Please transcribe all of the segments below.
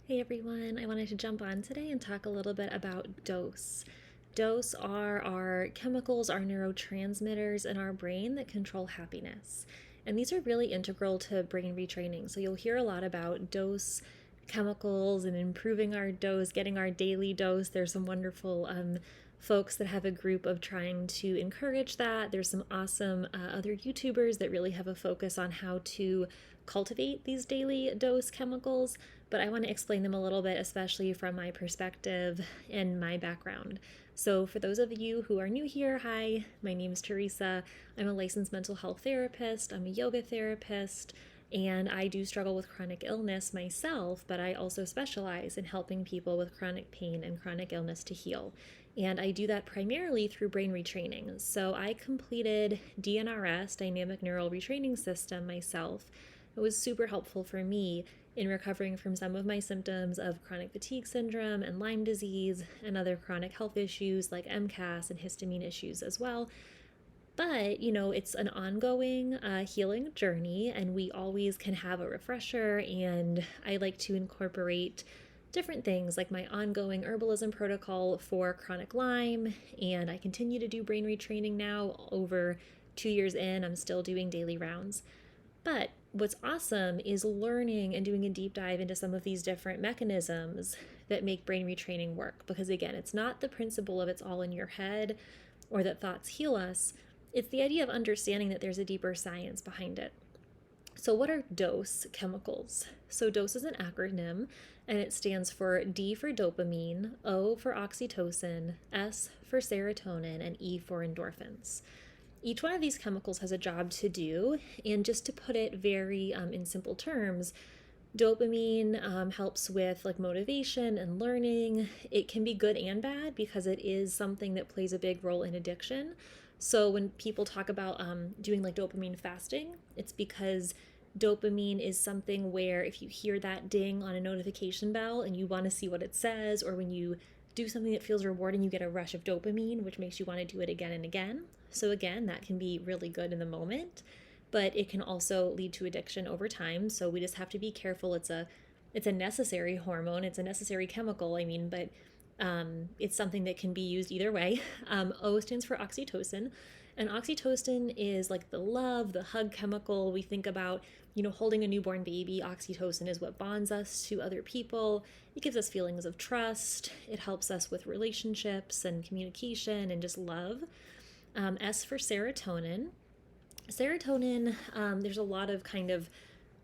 Hey everyone, I wanted to jump on today and talk a little bit about D.O.S.E. D.O.S.E are our chemicals, our neurotransmitters in our brain that control happiness. And these are really integral to brain retraining. So you'll hear a lot about D.O.S.E chemicals and improving our dose, getting our daily dose. There's some wonderful folks that have a group of trying to encourage that. There's some awesome other YouTubers that really have a focus on how to cultivate these daily dose chemicals, but I want to explain them a little bit, especially from my perspective and my background. So, for those of you who are new here, hi, my name is Teresa. I'm a licensed mental health therapist, I'm a yoga therapist, and I do struggle with chronic illness myself, but I also specialize in helping people with chronic pain and chronic illness to heal. And I do that primarily through brain retraining. So I completed DNRS, Dynamic Neural Retraining System, myself. It was super helpful for me in recovering from some of my symptoms of chronic fatigue syndrome and Lyme disease and other chronic health issues like MCAS and histamine issues as well. But, it's an ongoing healing journey, and we always can have a refresher. And I like to incorporate different things like my ongoing herbalism protocol for chronic Lyme. And I continue to do brain retraining now. Over 2 years in, I'm still doing daily rounds. But what's awesome is learning and doing a deep dive into some of these different mechanisms that make brain retraining work. Because again, it's not the principle of it's all in your head or that thoughts heal us. It's the idea of understanding that there's a deeper science behind it. So what are D.O.S.E chemicals? So D.O.S.E is an acronym, and it stands for D for dopamine, O for oxytocin, S for serotonin, and E for endorphins. Each one of these chemicals has a job to do, and just to put it very in simple terms, dopamine helps with like motivation and learning. It can be good and bad because it is something that plays a big role in addiction. So when people talk about doing like dopamine fasting, it's because dopamine is something where if you hear that ding on a notification bell and you want to see what it says, or when you do something that feels rewarding, you get a rush of dopamine, which makes you want to do it again and again. So again, that can be really good in the moment, but it can also lead to addiction over time. So we just have to be careful. It's a necessary hormone. It's a necessary chemical. But it's something that can be used either way. O stands for oxytocin, and oxytocin is like the love, the hug chemical. We think about, holding a newborn baby. Oxytocin is what bonds us to other people. It gives us feelings of trust. It helps us with relationships and communication and just love. S for serotonin. Serotonin, there's a lot of kind of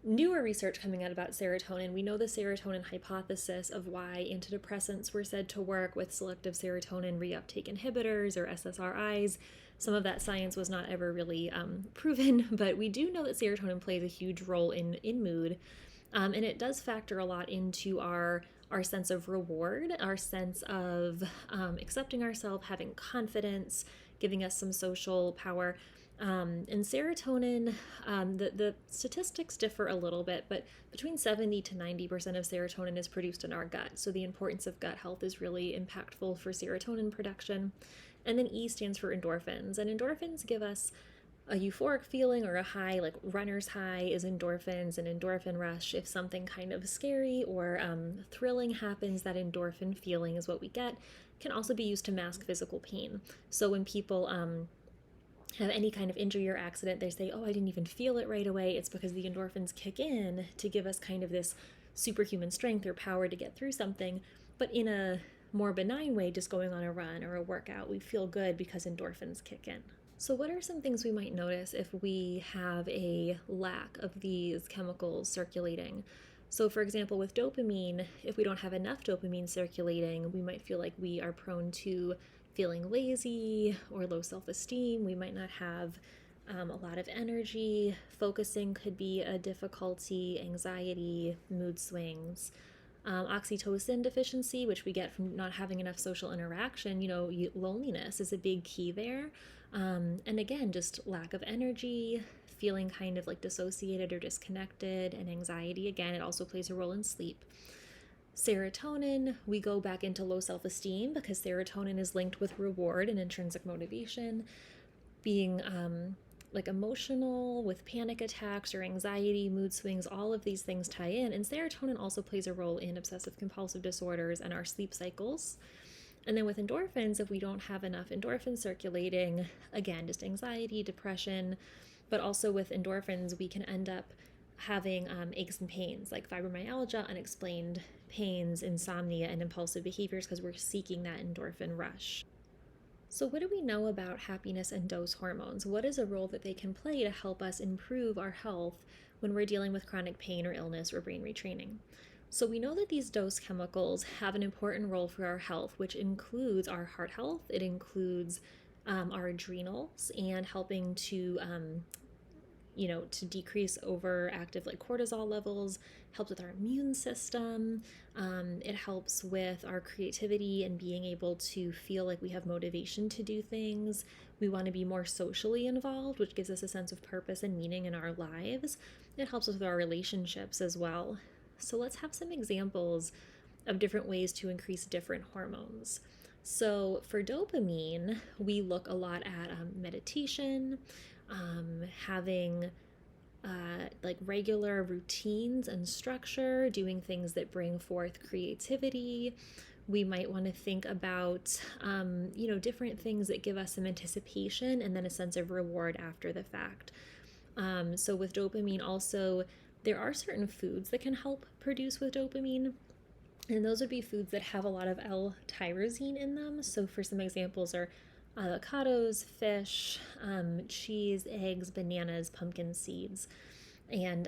newer research coming out about serotonin. We know the serotonin hypothesis of why antidepressants were said to work with selective serotonin reuptake inhibitors or SSRIs. Some of that science was not ever really proven, but we do know that serotonin plays a huge role in mood. And it does factor a lot into our sense of reward, our sense of accepting ourselves, having confidence, giving us some social power. And serotonin, the statistics differ a little bit, but between 70 to 90% of serotonin is produced in our gut. So the importance of gut health is really impactful for serotonin production. And then E stands for endorphins. And endorphins give us a euphoric feeling or a high, like runner's high is endorphins, and endorphin rush. If something kind of scary or thrilling happens, that endorphin feeling is what we get. Can also be used to mask physical pain. So when people have any kind of injury or accident, they say, oh, I didn't even feel it right away. It's because the endorphins kick in to give us kind of this superhuman strength or power to get through something. But in a more benign way, just going on a run or a workout, we feel good because endorphins kick in. So what are some things we might notice if we have a lack of these chemicals circulating? So for example, with dopamine, if we don't have enough dopamine circulating, we might feel like we are prone to feeling lazy or low self-esteem. We might not have a lot of energy. Focusing could be a difficulty, anxiety, mood swings. Oxytocin deficiency, which we get from not having enough social interaction, loneliness is a big key there. And again, just lack of energy, feeling kind of like dissociated or disconnected, and anxiety. Again, it also plays a role in sleep. Serotonin, we go back into low self-esteem because serotonin is linked with reward and intrinsic motivation. Being like emotional with panic attacks or anxiety, mood swings, all of these things tie in. And serotonin also plays a role in obsessive compulsive disorders and our sleep cycles. And then with endorphins, if we don't have enough endorphins circulating, again, just anxiety, depression, but also with endorphins, we can end up having aches and pains like fibromyalgia, unexplained pains, insomnia, and impulsive behaviors because we're seeking that endorphin rush. So, what do we know about happiness and D.O.S.E hormones? What is a role that they can play to help us improve our health when we're dealing with chronic pain or illness or brain retraining? So, we know that these D.O.S.E chemicals have an important role for our health, which includes our heart health, it includes our adrenals, and helping to to decrease overactive like cortisol levels, helps with our immune system. It helps with our creativity and being able to feel like we have motivation to do things. We want to be more socially involved, which gives us a sense of purpose and meaning in our lives. It helps us with our relationships as well. So let's have some examples of different ways to increase different hormones. So for dopamine, we look a lot at meditation, having like regular routines and structure, doing things that bring forth creativity. We might want to think about, different things that give us some anticipation and then a sense of reward after the fact. So with dopamine also, there are certain foods that can help produce with dopamine. And those would be foods that have a lot of L-tyrosine in them. So for some examples are avocados, fish, cheese, eggs, bananas, pumpkin seeds. And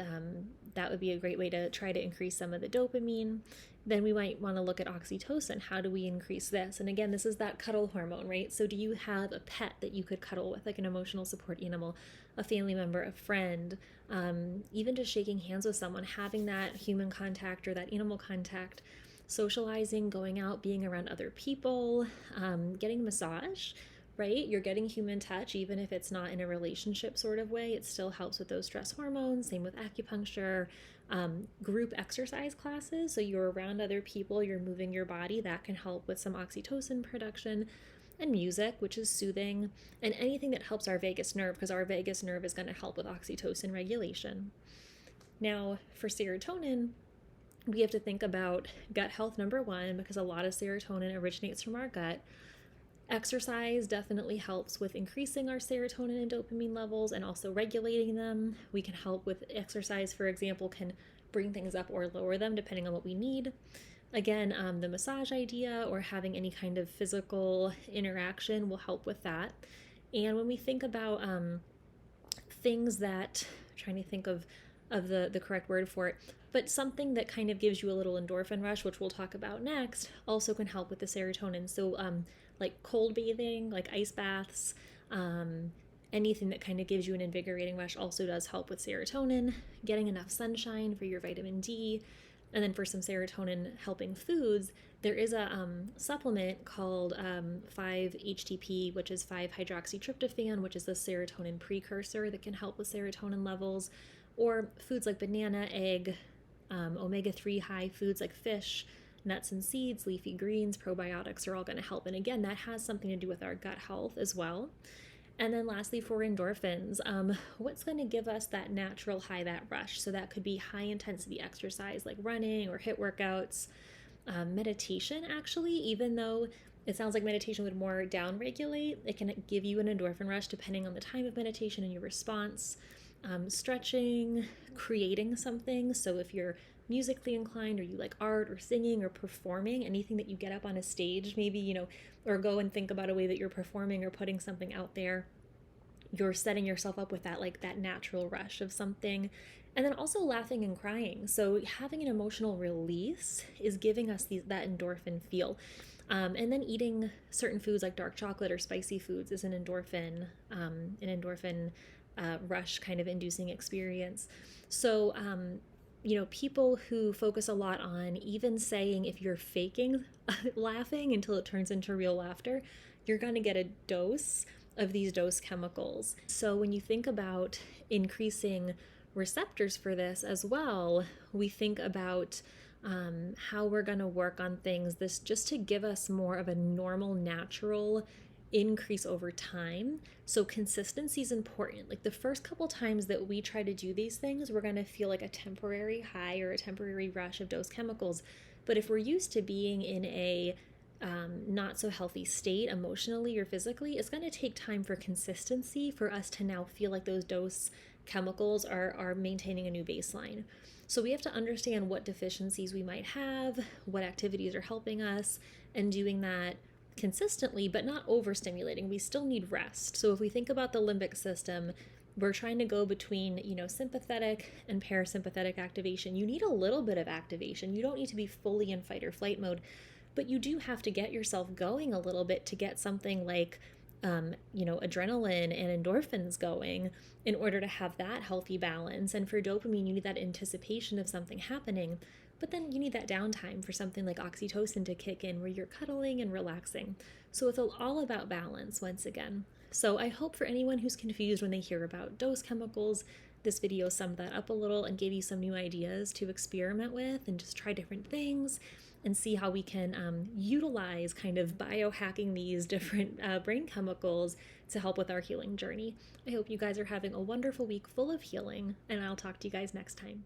that would be a great way to try to increase some of the dopamine. Then we might want to look at oxytocin. How do we increase this? And again, this is that cuddle hormone, right? So do you have a pet that you could cuddle with, like an emotional support animal, a family member, a friend, even just shaking hands with someone, having that human contact or that animal contact, socializing, going out, being around other people, getting a massage, right? You're getting human touch, even if it's not in a relationship sort of way. It still helps with those stress hormones. Same with acupuncture, group exercise classes. So you're around other people, you're moving your body. That can help with some oxytocin production. And music, which is soothing, and anything that helps our vagus nerve, because our vagus nerve is going to help with oxytocin regulation. Now, for serotonin, we have to think about gut health, number one, because a lot of serotonin originates from our gut. Exercise definitely helps with increasing our serotonin and dopamine levels and also regulating them. We can help with exercise, for example, can bring things up or lower them depending on what we need. Again, the massage idea or having any kind of physical interaction will help with that. And when we think about things that, I'm trying to think of the correct word for it, but something that kind of gives you a little endorphin rush, which we'll talk about next, also can help with the serotonin. So like cold bathing, like ice baths, anything that kind of gives you an invigorating rush also does help with serotonin. Getting enough sunshine for your vitamin D. And then for some serotonin helping foods, there is a supplement called 5-HTP, which is 5-hydroxytryptophan, which is the serotonin precursor that can help with serotonin levels. Or foods like banana, egg, omega-3 high foods like fish, nuts and seeds, leafy greens, probiotics are all going to help. And again, that has something to do with our gut health as well. And then lastly, for endorphins, what's going to give us that natural high, that rush? So that could be high intensity exercise like running or HIIT workouts, meditation actually, even though it sounds like meditation would more down regulate, it can give you an endorphin rush depending on the time of meditation and your response. Stretching, creating something. So if you're musically inclined or you like art or singing or performing, anything that you get up on a stage, maybe, or go and think about a way that you're performing or putting something out there, you're setting yourself up with that, like that natural rush of something. And then also laughing and crying. So having an emotional release is giving us that endorphin feel. And then eating certain foods like dark chocolate or spicy foods is an endorphin rush kind of inducing experience. So, people who focus a lot on even saying if you're faking laughing until it turns into real laughter, you're going to get a dose of these D.O.S.E chemicals. So when you think about increasing receptors for this as well, we think about how we're going to work on things this just to give us more of a normal, natural increase over time. So consistency is important. Like the first couple times that we try to do these things, we're going to feel like a temporary high or a temporary rush of dose chemicals. But if we're used to being in a not so healthy state emotionally or physically, it's going to take time for consistency for us to now feel like those dose chemicals are maintaining a new baseline. So we have to understand what deficiencies we might have, what activities are helping us, and doing that consistently, but not overstimulating. We still need rest. So if we think about the limbic system, we're trying to go between, sympathetic and parasympathetic activation. You need a little bit of activation. You don't need to be fully in fight or flight mode, but you do have to get yourself going a little bit to get something like adrenaline and endorphins going in order to have that healthy balance. And for dopamine, you need that anticipation of something happening, but then you need that downtime for something like oxytocin to kick in where you're cuddling and relaxing. So it's all about balance once again. So I hope for anyone who's confused when they hear about dose chemicals, this video summed that up a little and gave you some new ideas to experiment with and just try different things and see how we can utilize kind of biohacking these different brain chemicals to help with our healing journey. I hope you guys are having a wonderful week full of healing, and I'll talk to you guys next time.